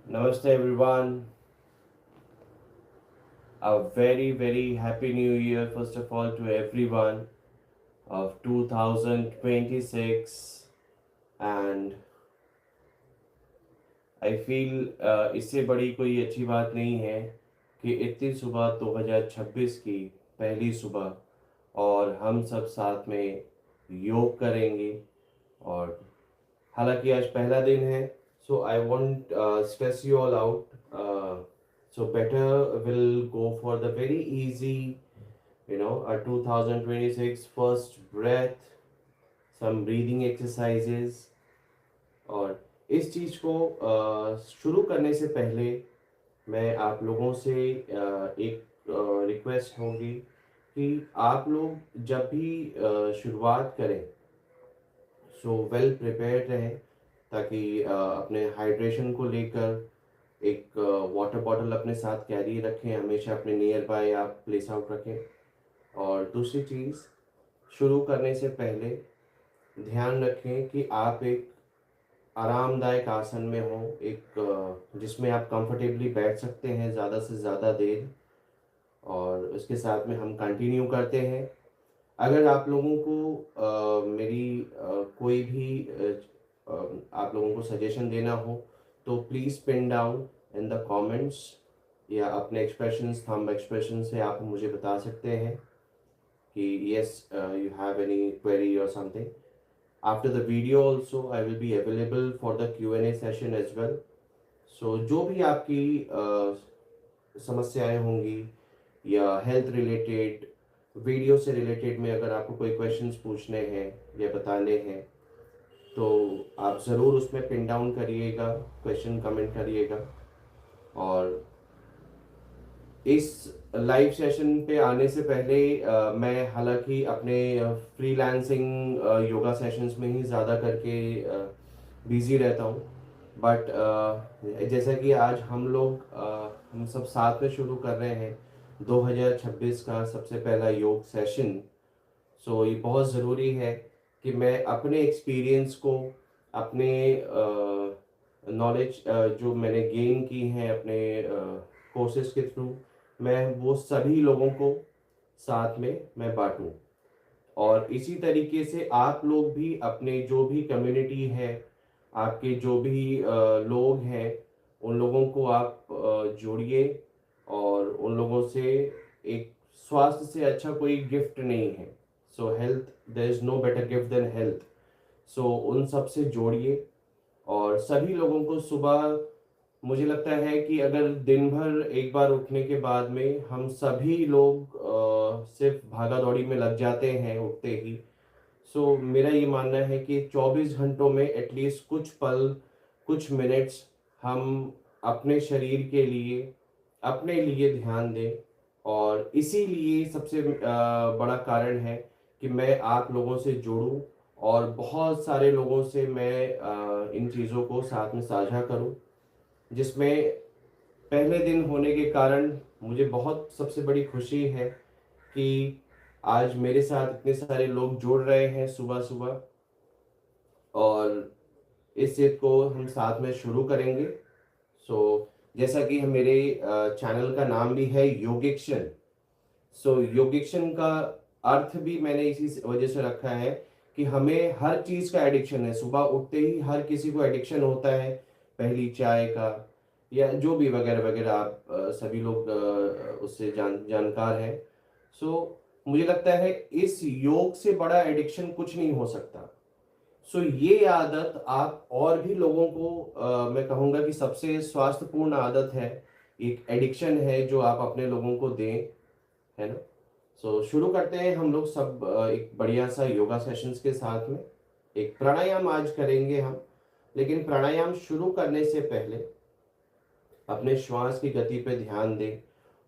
Namaste everyone. A very happy new year first of all to everyone of 2026 and I feel इससे बड़ी कोई अच्छी बात नहीं है कि इतनी सुबह 2026 की पहली सुबह और हम सब साथ में योग करेंगे। और हालांकि आज पहला दिन है, so I won't stress you all out. So better will go for the very easy, a 2026 first breath, some breathing exercises। और इस चीज़ को शुरू करने से पहले मैं आप लोगों से एक रिक्वेस्ट होगी कि आप लोग जब भी शुरुआत करें सो वेल प्रिपेयर्ड रहें, ताकि अपने हाइड्रेशन को लेकर एक वाटर बॉटल अपने साथ कैरी रखें, हमेशा अपने नियर बाय आप प्लेस आउट रखें। और दूसरी चीज़, शुरू करने से पहले ध्यान रखें कि आप एक आरामदायक आसन में हो, एक जिसमें आप कंफर्टेबली बैठ सकते हैं ज़्यादा से ज़्यादा देर। और उसके साथ में हम कंटिन्यू करते हैं। अगर आप लोगों को मेरी कोई भी आप लोगों को सजेशन देना हो तो please pin down in the comments, या अपने एक्सप्रेशंस, थंब एक्सप्रेशन से आप मुझे बता सकते हैं कि yes you have any query और something. After the video also I will be available for the Q&A session as well. So जो भी आपकी समस्याएं होंगी या हेल्थ रिलेटेड, वीडियो से रिलेटेड में अगर आपको कोई क्वेश्चंस पूछने हैं या बताने हैं तो आप ज़रूर उसमें पिन डाउन करिएगा, क्वेश्चन कमेंट करिएगा। और इस लाइव सेशन पे आने से पहले मैं हालांकि अपने फ्रीलांसिंग योगा सेशंस में ही ज़्यादा करके बिज़ी रहता हूँ, बट जैसा कि आज हम सब साथ में शुरू कर रहे हैं 2026 का सबसे पहला योग सेशन। सो ये बहुत ज़रूरी है कि मैं अपने एक्सपीरियंस को, अपने नॉलेज जो मैंने गेन की हैं अपने कोर्सेज के थ्रू, मैं वो सभी लोगों को साथ में मैं बांटूं। और इसी तरीके से आप लोग भी अपने जो भी कम्युनिटी है, आपके जो भी लोग हैं, उन लोगों को आप जोड़िए। और उन लोगों से एक स्वास्थ्य से अच्छा कोई गिफ्ट नहीं है। So health, there is no better gift than health. So उन सब से जोड़िए। और सभी लोगों को सुबह, मुझे लगता है कि अगर दिन भर एक बार उठने के बाद में हम सभी लोग सिर्फ भागा दौड़ी में लग जाते हैं उठते ही, सो मेरा ये मानना है कि 24 घंटों में एटलीस्ट कुछ पल, कुछ मिनट्स हम अपने शरीर के लिए, अपने लिए ध्यान दें। और इसीलिए सबसे बड़ा कारण है कि मैं आप लोगों से जुड़ूं और बहुत सारे लोगों से मैं इन चीज़ों को साथ में साझा करूं, जिसमें पहले दिन होने के कारण मुझे बहुत सबसे बड़ी खुशी है कि आज मेरे साथ इतने सारे लोग जुड़ रहे हैं सुबह सुबह। और इस चीज़ को हम साथ में शुरू करेंगे। सो जैसा कि हम मेरे चैनल का नाम भी है योगिक्शन। सो योगिक्शन का अर्थ भी मैंने इसी वजह से रखा है कि हमें हर चीज़ का एडिक्शन है। सुबह उठते ही हर किसी को एडिक्शन होता है, पहली चाय का या जो भी वगैरह वगैरह, आप सभी लोग उससे जानकार हैं। सो मुझे लगता है इस योग से बड़ा एडिक्शन कुछ नहीं हो सकता। सो ये आदत आप और भी लोगों को मैं कहूँगा कि सबसे स्वास्थ्यपूर्ण आदत है, एक एडिक्शन है जो आप अपने लोगों को दें, है ना। सो शुरू करते हैं हम लोग सब एक बढ़िया सा योगा सेशंस के साथ में। एक प्राणायाम आज करेंगे हम, लेकिन प्राणायाम शुरू करने से पहले अपने श्वास की गति पे ध्यान दें।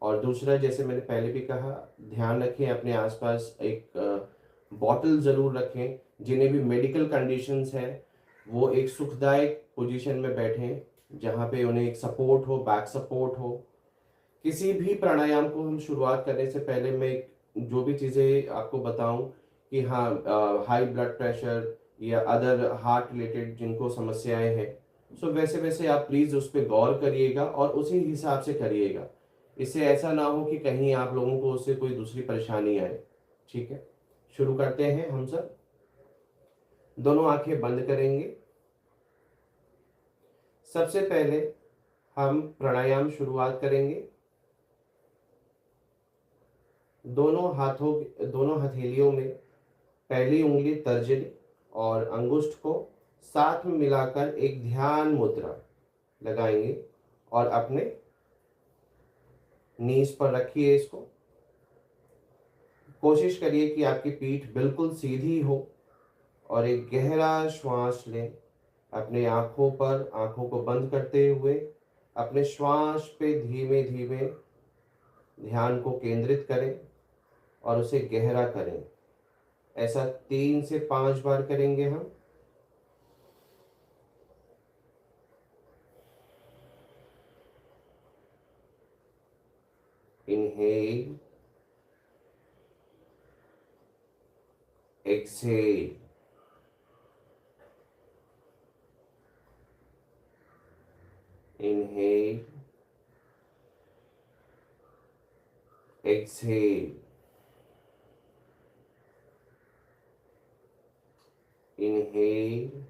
और दूसरा, जैसे मैंने पहले भी कहा, ध्यान रखें अपने आसपास एक बॉटल ज़रूर रखें। जिन्हें भी मेडिकल कंडीशंस हैं वो एक सुखदायक पोजीशन में बैठें जहाँ पे उन्हें एक सपोर्ट हो, बैक सपोर्ट हो। किसी भी प्राणायाम को हम शुरुआत करने से पहले मैं जो भी चीज़ें आपको बताऊं कि हाँ, हाई ब्लड प्रेशर या अदर हार्ट रिलेटेड जिनको समस्याएं हैं, सो वैसे वैसे आप प्लीज उस पर गौर करिएगा और उसी हिसाब से करिएगा। इससे ऐसा ना हो कि कहीं आप लोगों को उससे कोई दूसरी परेशानी आए। ठीक है, शुरू करते हैं हम सब। दोनों आंखें बंद करेंगे। सबसे पहले हम प्राणायाम शुरुआत करेंगे। दोनों हथेलियों में पहली उंगली तर्जनी और अंगुष्ठ को साथ में मिलाकर एक ध्यान मुद्रा लगाएंगे और अपने नीज पर रखिए इसको। कोशिश करिए कि आपकी पीठ बिल्कुल सीधी हो और एक गहरा श्वास लें। अपने आंखों को बंद करते हुए अपने श्वास पे धीमे धीमे ध्यान को केंद्रित करें और उसे गहरा करें। ऐसा 3 से 5 बार करेंगे हम। Inhale, exhale, inhale, exhale, inhale,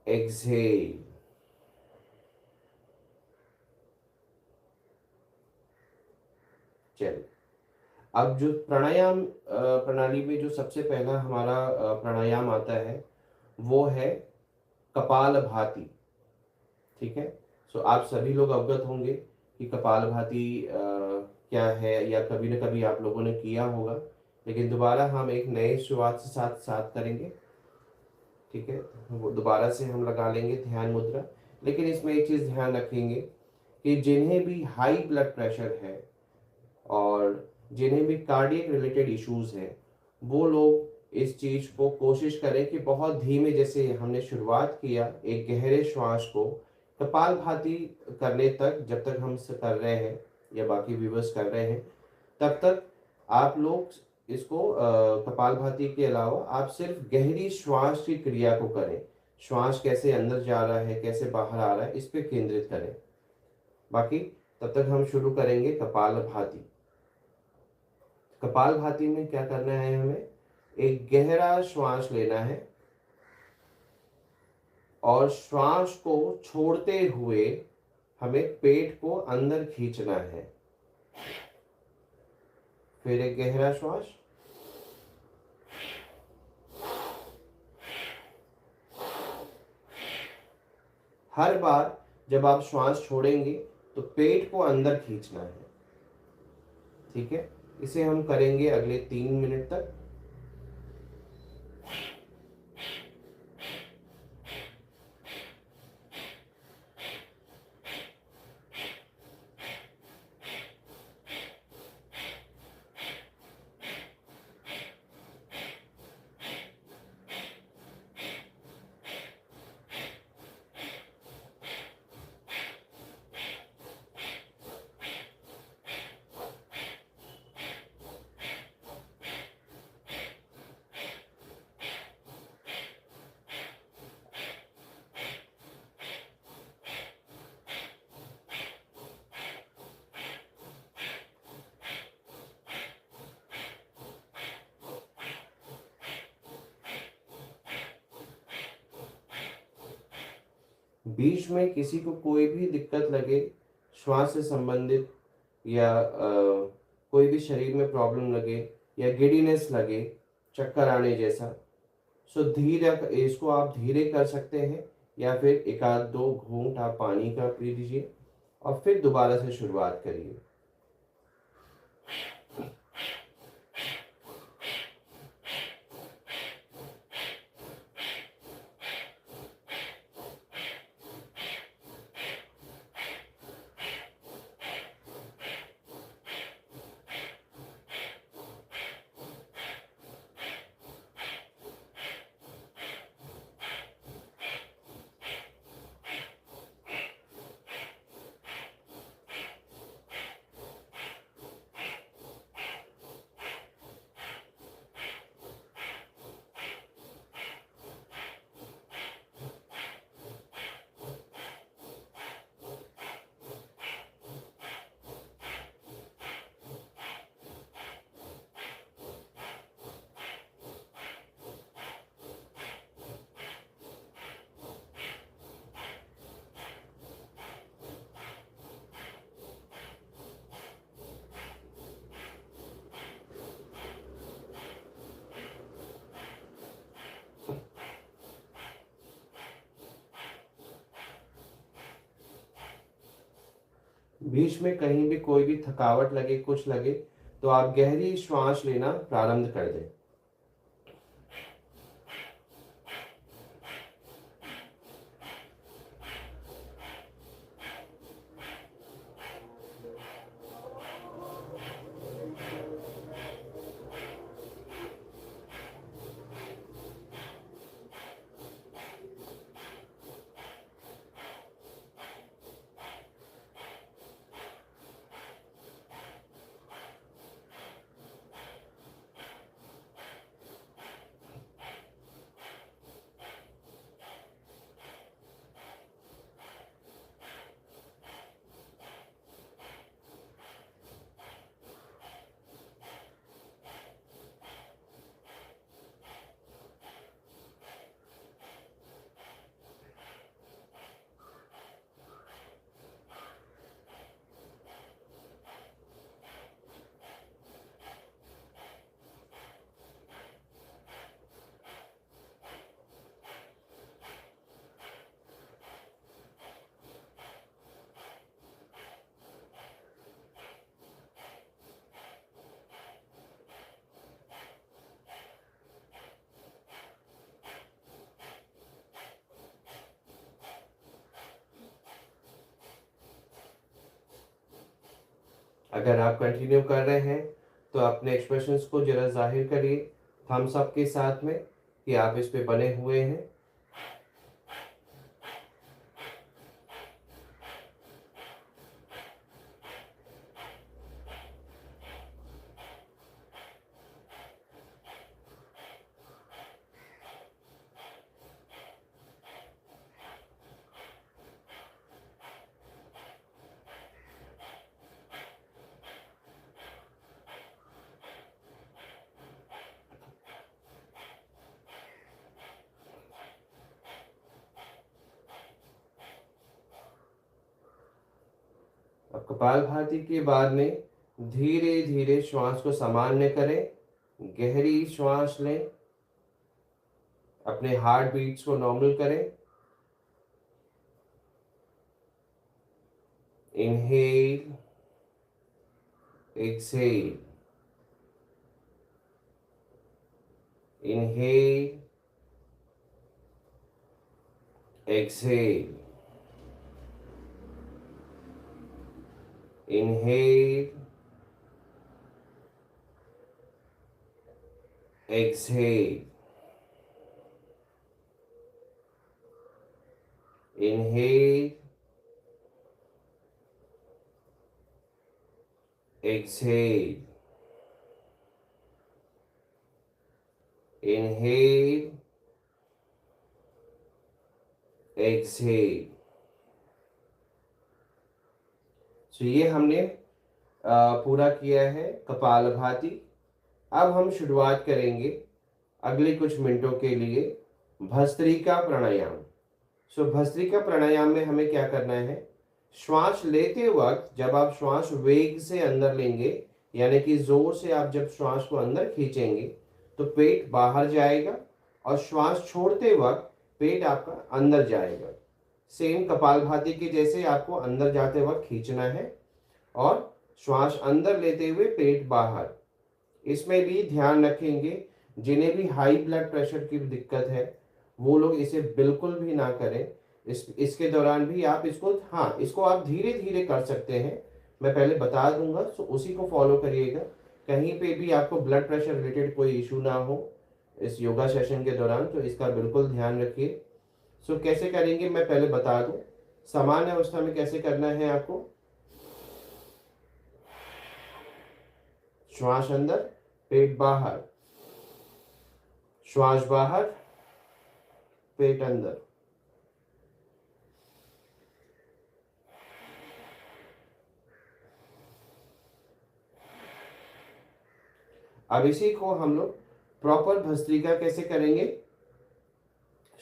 exhale. चलिए, अब जो प्राणायाम प्रणाली में जो सबसे पहला हमारा प्राणायाम आता है वो है कपालभाति। ठीक है, सो आप सभी लोग अवगत होंगे कि कपालभाति क्या है, या कभी न कभी आप लोगों ने किया होगा, लेकिन दोबारा हम एक नए शुरुआत से साथ साथ करेंगे। ठीक है, वो दोबारा से हम लगा लेंगे ध्यान मुद्रा। लेकिन इसमें एक चीज़ ध्यान रखेंगे कि जिन्हें भी हाई ब्लड प्रेशर है और जिन्हें भी कार्डियक रिलेटेड इश्यूज हैं, वो लोग इस चीज़ को कोशिश करें कि बहुत धीमे, जैसे हमने शुरुआत किया एक गहरे श्वास को कपालभाति करने तक, जब तक हम कर रहे हैं या बाकी व्यूवर्स कर रहे हैं, तब तक आप लोग इसको कपालभाति के अलावा आप सिर्फ गहरी श्वास की क्रिया को करें। श्वास कैसे अंदर जा रहा है, कैसे बाहर आ रहा है, इस पे केंद्रित करें। बाकी तब तक हम शुरू करेंगे कपालभाति। कपालभाति में क्या करना है, हमें एक गहरा श्वास लेना है और श्वास को छोड़ते हुए हमें पेट को अंदर खींचना है। फिर एक गहरा श्वास, हर बार जब आप श्वास छोड़ेंगे तो पेट को अंदर खींचना है। ठीक है, इसे हम करेंगे अगले 3 मिनट तक। बीच में किसी को कोई भी दिक्कत लगे श्वास से संबंधित, या कोई भी शरीर में प्रॉब्लम लगे या गिडीनेस लगे, चक्कर आने जैसा, सो धीरे इसको आप धीरे कर सकते हैं, या फिर 1 आध 2 घूंट आप पानी का पी लीजिए और फिर दोबारा से शुरुआत करिए। बीच में कहीं भी कोई भी थकावट लगे, कुछ लगे, तो आप गहरी श्वास लेना प्रारंभ कर दें। अगर आप कंटिन्यू कर रहे हैं तो अपने एक्सप्रेशंस को जरा जाहिर करिए थम्स अप के साथ में कि आप इस पे बने हुए हैं। अब कपालभाति के बाद में धीरे धीरे श्वास को सामान्य करें, गहरी श्वास लें, अपने हार्ट बीट्स को नॉर्मल करें। Inhale, exhale, inhale, exhale, inhale, exhale, inhale, exhale, inhale, exhale। तो ये हमने पूरा किया है कपालभाति। अब हम शुरुआत करेंगे अगले कुछ मिनटों के लिए भस्त्रिका प्राणायाम। सो भस्त्रिका प्राणायाम में हमें क्या करना है, श्वास लेते वक्त जब आप श्वास वेग से अंदर लेंगे, यानी कि जोर से आप जब श्वास को अंदर खींचेंगे तो पेट बाहर जाएगा, और श्वास छोड़ते वक्त पेट आपका अंदर जाएगा। सेम कपालभाति के जैसे आपको अंदर जाते वक्त खींचना है और श्वास अंदर लेते हुए पेट बाहर। इसमें भी ध्यान रखेंगे जिन्हें भी हाई ब्लड प्रेशर की दिक्कत है वो लोग इसे बिल्कुल भी ना करें। इसके दौरान भी आप इसको आप धीरे धीरे कर सकते हैं, मैं पहले बता दूंगा, तो उसी को फॉलो करिएगा। कहीं पे भी आपको ब्लड प्रेशर रिलेटेड कोई इशू ना हो इस योगा सेशन के दौरान, तो इसका बिल्कुल ध्यान रखिए। सो कैसे करेंगे मैं पहले बता दूं। सामान्य अवस्था में कैसे करना है आपको, श्वास अंदर, पेट बाहर, श्वास बाहर, पेट अंदर। अब इसी को हम लोग प्रॉपर भस्त्रिका कैसे करेंगे,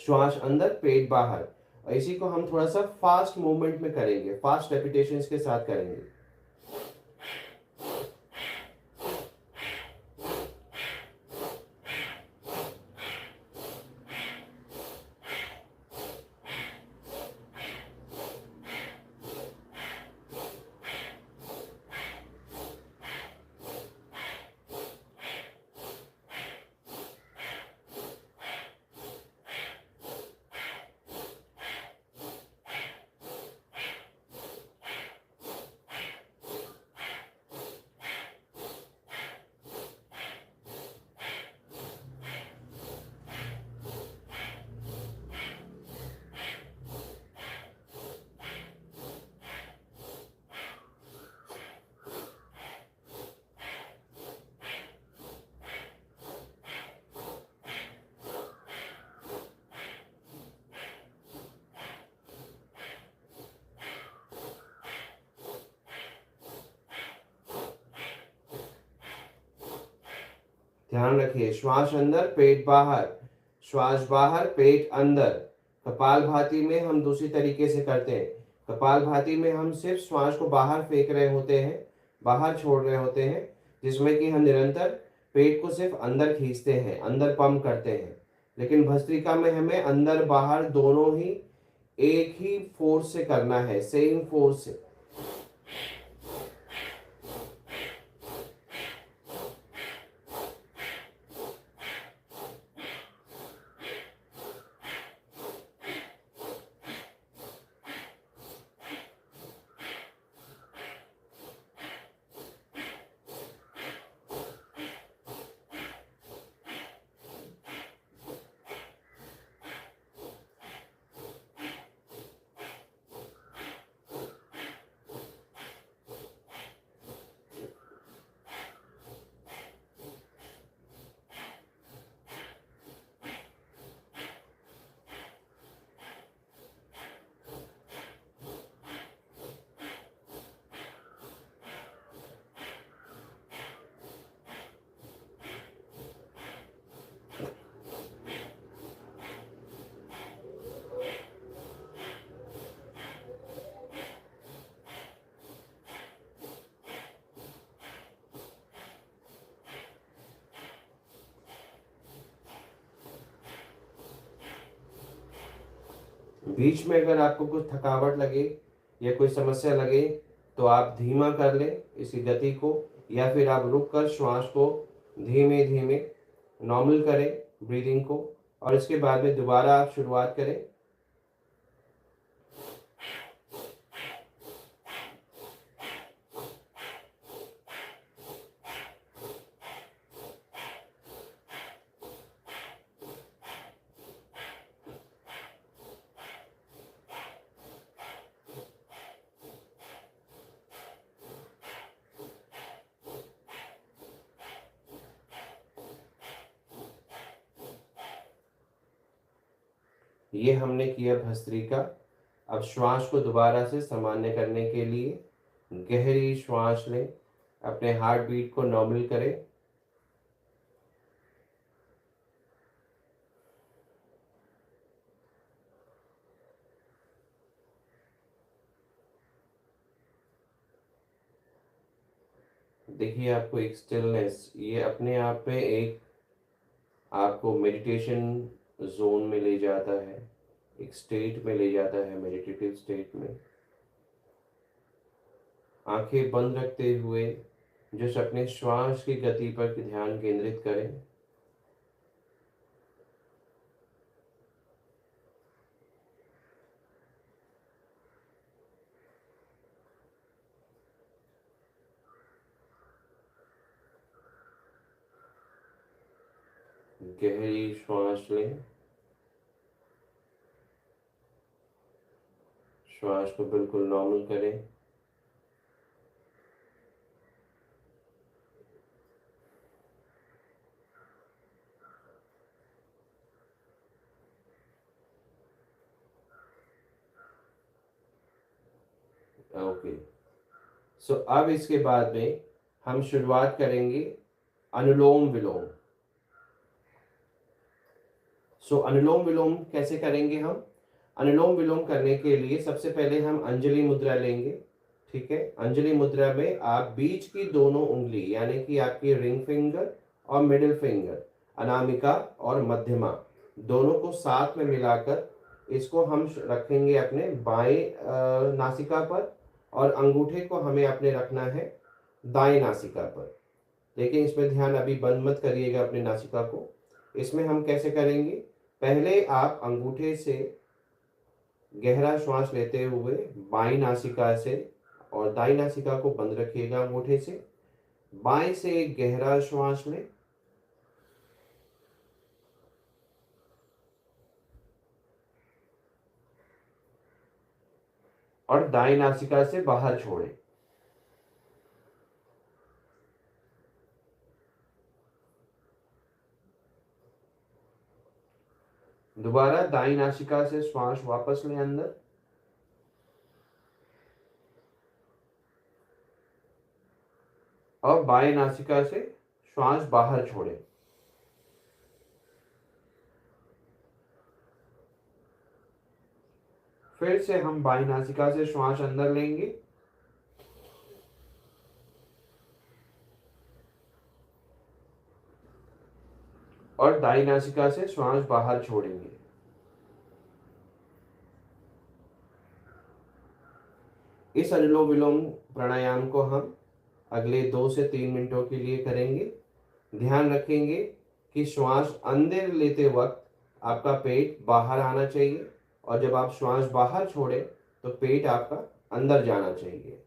श्वास अंदर, पेट बाहर, और इसी को हम थोड़ा सा फास्ट मूवमेंट में करेंगे, फास्ट रेपिटेशंस के साथ करेंगे। ध्यान रखिए, श्वास अंदर पेट बाहर, श्वास बाहर पेट अंदर। कपालभाति में हम दूसरी तरीके से करते हैं। कपालभाति में हम सिर्फ श्वास को बाहर फेंक रहे होते हैं, बाहर छोड़ रहे होते हैं, जिसमें कि हम निरंतर पेट को सिर्फ अंदर खींचते हैं, अंदर पंप करते हैं। लेकिन भस्त्रिका में हमें अंदर बाहर दोनों ही एक ही फोर्स से करना है, सेम फोर्स से। बीच में अगर आपको कुछ थकावट लगे या कोई समस्या लगे तो आप धीमा कर लें इसी गति को, या फिर आप रुक कर श्वास को धीमे धीमे नॉर्मल करें ब्रीदिंग को, और इसके बाद में दोबारा आप शुरुआत करें। ये हमने किया भस्त्रिका। अब श्वास को दोबारा से सामान्य करने के लिए गहरी श्वास लें, अपने हार्ट बीट को नॉर्मल करें। देखिए आपको एक स्टिलनेस, ये अपने आप में एक आपको मेडिटेशन जोन में ले जाता है, एक स्टेट में ले जाता है, मेडिटेटिव स्टेट में। आंखें बंद रखते हुए जस्ट अपने श्वास की गति पर ध्यान केंद्रित करें। गहरी श्वास लें, श्वास को बिल्कुल नॉर्मल करें। ओके, सो अब इसके बाद में हम शुरुआत करेंगे अनुलोम विलोम। अनुलोम विलोम कैसे करेंगे हम? अनुलोम विलोम करने के लिए सबसे पहले हम अंजलि मुद्रा लेंगे। ठीक है, अंजलि मुद्रा में आप बीच की दोनों उंगली यानी कि आपकी रिंग फिंगर और मिडिल फिंगर, अनामिका और मध्यमा, दोनों को साथ में मिलाकर इसको हम रखेंगे अपने बाएं नासिका पर, और अंगूठे को हमें अपने रखना है दाएं नासिका पर। लेकिन इसमें ध्यान अभी बंद मत करिएगा अपने नासिका को। इसमें हम कैसे करेंगे, पहले आप अंगूठे से गहरा श्वास लेते हुए बाईं नासिका से, और दाईं नासिका को बंद रखिएगा अंगूठे से। बाएं से एक गहरा श्वास लें, और दाईं नासिका से बाहर छोड़ें। दोबारा दाईं नासिका से श्वास वापस लें अंदर, और बाएं नासिका से श्वास बाहर छोड़ें। फिर से हम बाईं नासिका से श्वास अंदर लेंगे और दाईं नासिका से श्वास बाहर छोड़ेंगे। इस अनुलोम विलोम प्राणायाम को हम अगले 2 से 3 मिनटों के लिए करेंगे। ध्यान रखेंगे कि श्वास अंदर लेते वक्त आपका पेट बाहर आना चाहिए और जब आप श्वास बाहर छोड़ें तो पेट आपका अंदर जाना चाहिए।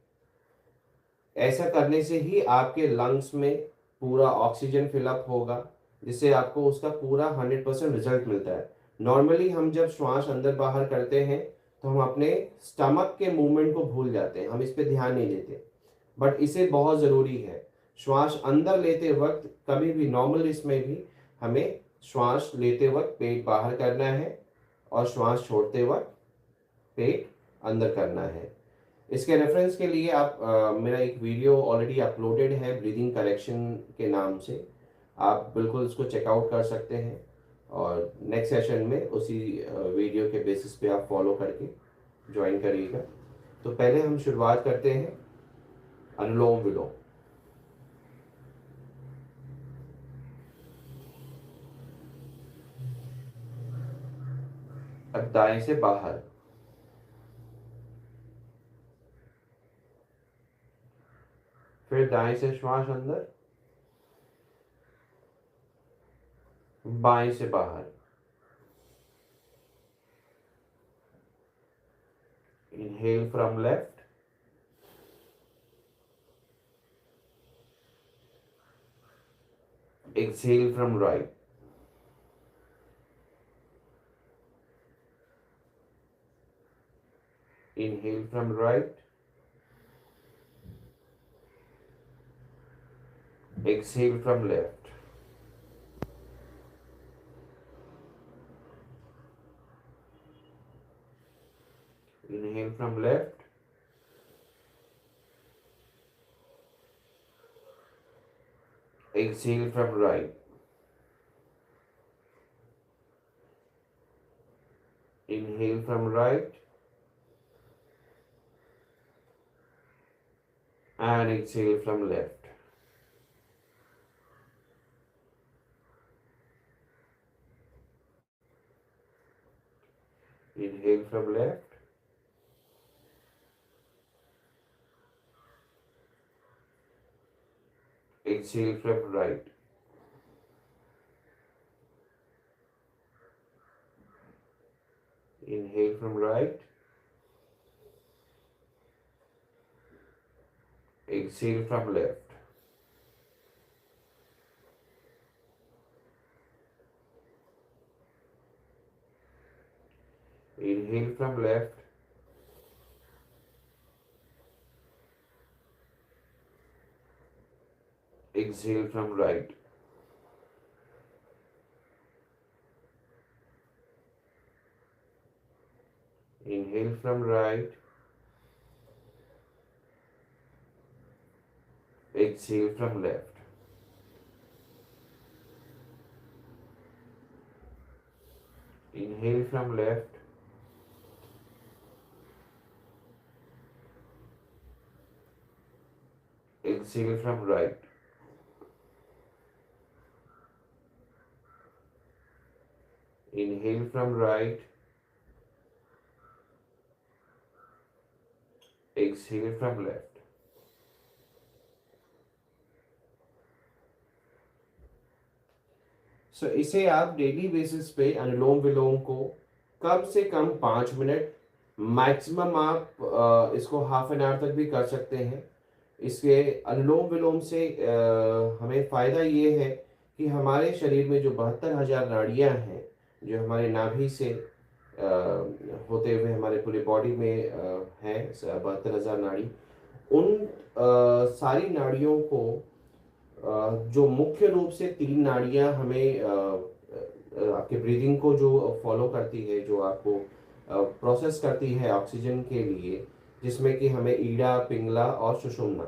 ऐसा करने से ही आपके लंग्स में पूरा ऑक्सीजन फिलअप होगा, जिससे आपको उसका पूरा 100% रिजल्ट मिलता है। नॉर्मली हम जब श्वास अंदर बाहर करते हैं तो हम अपने स्टमक के मूवमेंट को भूल जाते हैं, हम इस पर ध्यान नहीं देते, बट इसे बहुत ज़रूरी है। श्वास अंदर लेते वक्त कभी भी नॉर्मल इसमें भी हमें श्वास लेते वक्त पेट बाहर करना है और श्वास छोड़ते वक्त पेट अंदर करना है। इसके रेफरेंस के लिए आप मेरा एक वीडियो ऑलरेडी अपलोडेड है ब्रीदिंग करेक्शन के नाम से, आप बिल्कुल उसको चेकआउट कर सकते हैं और नेक्स्ट सेशन में उसी वीडियो के बेसिस पे आप फॉलो करके ज्वाइन करिएगा। तो पहले हम शुरुआत करते हैं अनुलोम विलोम। अब दाएं से बाहर, फिर दाएं से श्वास अंदर, बाएं से बाहर, inhale from left, exhale from right, inhale from right, exhale from left, inhale from left, exhale from right, inhale from right and exhale from left. Inhale from left, exhale from right, inhale from right, exhale from left, inhale from left, exhale from right, inhale from right, exhale from left, inhale from left, exhale from right, inhale from right, exhale from left. सो इसे आप daily basis पे अनुलोम विलोम को कम से कम 5 minute, maximum आप इसको half an hour तक भी कर सकते हैं। इसके अनुलोम विलोम से हमें फ़ायदा ये है कि हमारे शरीर में जो 72,000 नाड़ियाँ हैं, जो हमारे नाभि से होते हुए हमारे पूरे बॉडी में हैं 72,000 नाड़ी, उन सारी नाड़ियों को जो मुख्य रूप से 3 नाड़ियां हमें आपके ब्रीदिंग को जो फॉलो करती है, जो आपको प्रोसेस करती है ऑक्सीजन के लिए, जिसमें कि हमें ईड़ा, पिंगला और सुषुम्ना।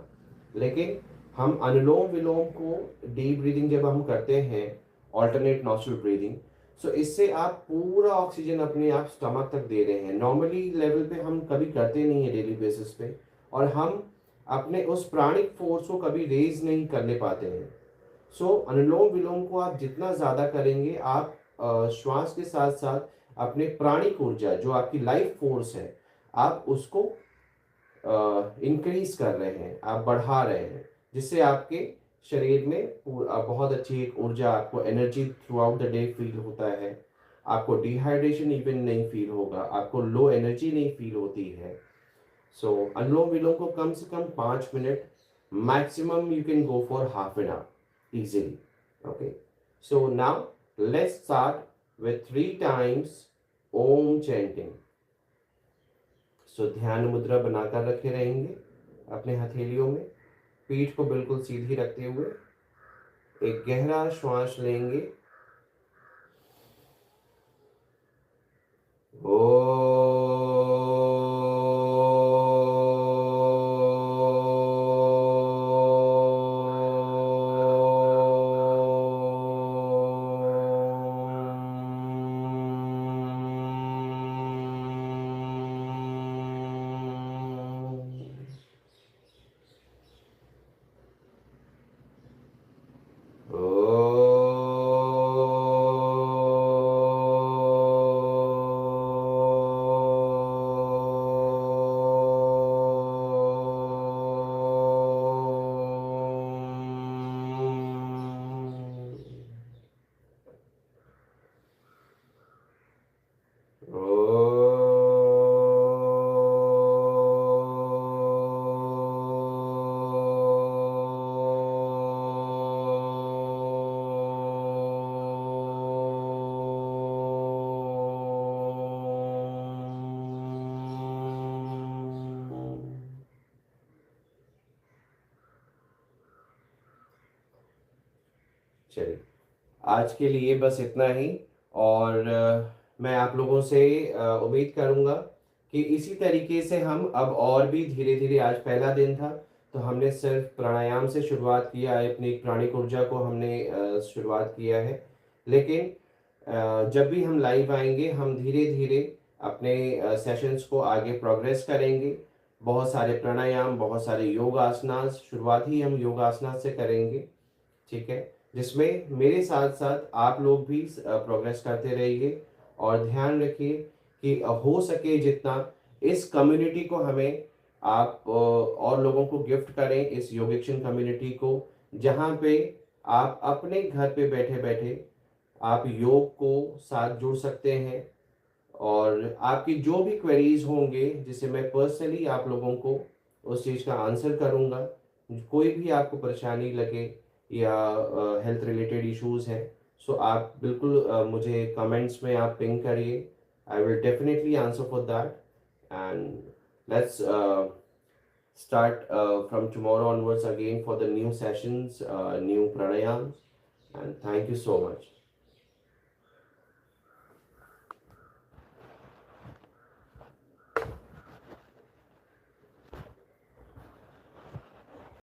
लेकिन हम अनुलोम विलोम को डीप ब्रीदिंग जब हम करते हैं, ऑल्टरनेट नॉस्ट्रल ब्रीदिंग, सो इससे आप पूरा ऑक्सीजन अपने आप स्टमक तक दे रहे हैं। नॉर्मली लेवल पे हम कभी करते नहीं है डेली बेसिस पे, और हम अपने उस प्राणिक फोर्स को कभी रेज नहीं करने पाते हैं। सो अनुलोम विलोम को आप जितना ज़्यादा करेंगे, आप श्वास के साथ साथ अपने प्राणिक ऊर्जा जो आपकी लाइफ फोर्स है, आप उसको इंक्रीज कर रहे हैं, आप बढ़ा रहे हैं, जिससे आपके शरीर में बहुत अच्छी एक ऊर्जा, आपको energy through out the day feel होता है। आपको डिहाइड्रेशन इवन नहीं फील होगा, आपको लो एनर्जी नहीं फील होती है। सो अनुलोम विलोम को कम से कम 5 minute, maximum you can go for half an hour easily. Okay, so now let's start with 3 times Om chanting. सो ध्यान मुद्रा बनाकर रखे रहेंगे अपने हथेलियों में, पीठ को बिल्कुल सीधी रखते हुए एक गहरा श्वास लेंगे। चलिए, आज के लिए बस इतना ही। और मैं आप लोगों से उम्मीद करूंगा कि इसी तरीके से हम अब और भी धीरे धीरे, आज पहला दिन था तो हमने सिर्फ प्राणायाम से शुरुआत किया है, अपनी प्राणिक ऊर्जा को हमने शुरुआत किया है। लेकिन जब भी हम लाइव आएंगे, हम धीरे धीरे अपने सेशंस को आगे प्रोग्रेस करेंगे। बहुत सारे प्राणायाम, बहुत सारे योग आसनास, शुरुआत ही हम योग आसनास से करेंगे, ठीक है, जिसमें मेरे साथ साथ आप लोग भी प्रोग्रेस करते रहिए। और ध्यान रखिए कि हो सके जितना इस कम्युनिटी को हमें आप और लोगों को गिफ्ट करें, इस योगिक्शन कम्युनिटी को, जहाँ पे आप अपने घर पे बैठे बैठे आप योग को साथ जुड़ सकते हैं। और आपकी जो भी क्वेरीज होंगे, जिसे मैं पर्सनली आप लोगों को उस चीज़ का आंसर करूँगा। कोई भी आपको परेशानी लगे या हेल्थ रिलेटेड इश्यूज हैं, सो आप बिल्कुल मुझे कमेंट्स में आप पिंग करिए। I will definitely answer for that. And let's start from tomorrow onwards again for the new sessions, new pranayams, and thank you so much.